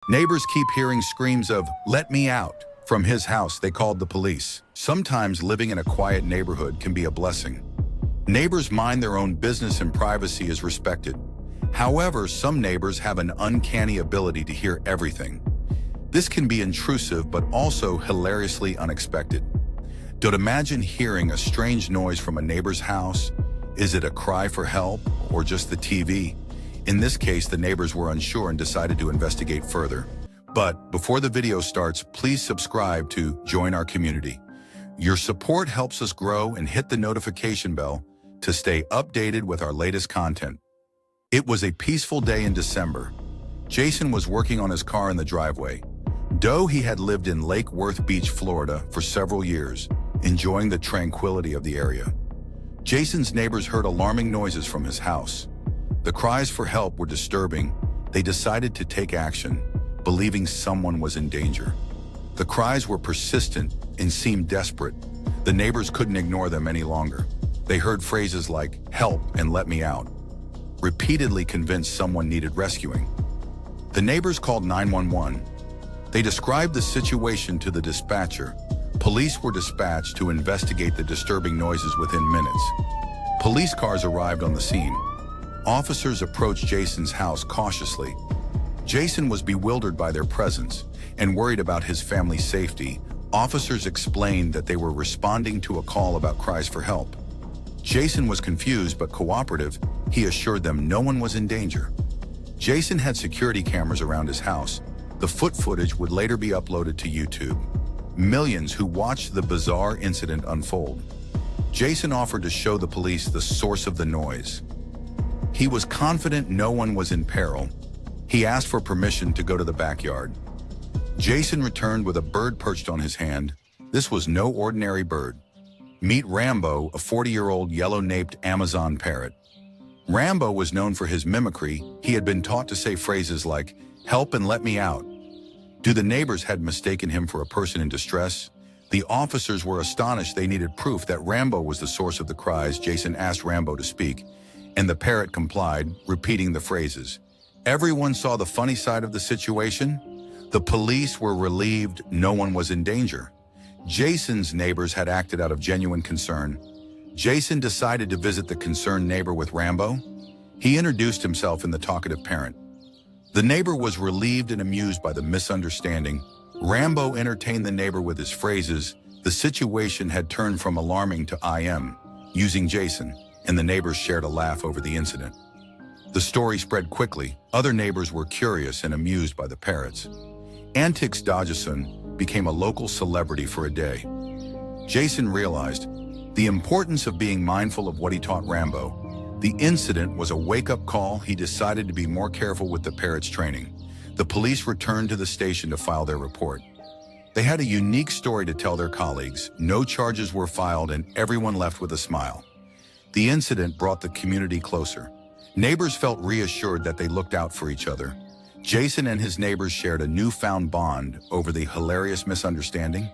Neighbors keep hearing screams of, "Let me out." From his house, they called the police. Sometimes living in a quiet neighborhood can be a blessing. Neighbors mind their own business and privacy is respected. However, some neighbors have an uncanny ability to hear everything. This can be intrusive but also hilariously unexpected. Don't imagine hearing a strange noise from a neighbor's house. Is it a cry for help or just the TV? In this case, the neighbors were unsure and decided to investigate further. But before the video starts, please subscribe to join our community. Your support helps us grow, and hit the notification bell to stay updated with our latest content. It was a peaceful day in December. Jason was working on his car in the driveway. Though he had lived in Lake Worth Beach, Florida for several years, enjoying the tranquility of the area. Jason's neighbors heard alarming noises from his house. The cries for help were disturbing. They decided to take action, believing someone was in danger. The cries were persistent and seemed desperate. The neighbors couldn't ignore them any longer. They heard phrases like, "Help and let me out," repeatedly convinced someone needed rescuing. The neighbors called 911. They described the situation to the dispatcher. Police were dispatched to investigate the disturbing noises within minutes. Police cars arrived on the scene. Officers approached Jason's house cautiously. Jason was bewildered by their presence and worried about his family's safety. Officers explained that they were responding to a call about cries for help. Jason was confused but cooperative. He assured them no one was in danger. Jason had security cameras around his house. The footage would later be uploaded to YouTube. Millions who watched the bizarre incident unfold. Jason offered to show the police the source of the noise. He was confident no one was in peril. He asked for permission to go to the backyard. Jason returned with a bird perched on his hand. This was no ordinary bird. Meet Rambo, a 40-year-old yellow-naped Amazon parrot. Rambo was known for his mimicry. He had been taught to say phrases like, "Help and let me out." The neighbors had mistaken him for a person in distress. The officers were astonished. They needed proof that Rambo was the source of the cries. Jason asked Rambo to speak, and the parrot complied, repeating the phrases. Everyone saw the funny side of the situation. The police were relieved no one was in danger. Jason's neighbors had acted out of genuine concern. Jason decided to visit the concerned neighbor with Rambo. He introduced himself in the talkative parent. The neighbor was relieved and amused by the misunderstanding. Rambo entertained the neighbor with his phrases. The situation had turned from alarming to using Jason, and the neighbors shared a laugh over the incident. The story spread quickly. Other neighbors were curious and amused by the parrots. Antics Dodgeson became a local celebrity for a day. Jason realized the importance of being mindful of what he taught Rambo. The incident was a wake-up call. He decided to be more careful with the parrot's training. The police returned to the station to file their report. They had a unique story to tell their colleagues. No charges were filed and everyone left with a smile. The incident brought the community closer. Neighbors felt reassured that they looked out for each other. Jason and his neighbors shared a newfound bond over the hilarious misunderstanding.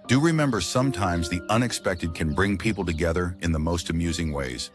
Do remember, sometimes the unexpected can bring people together in the most amusing ways.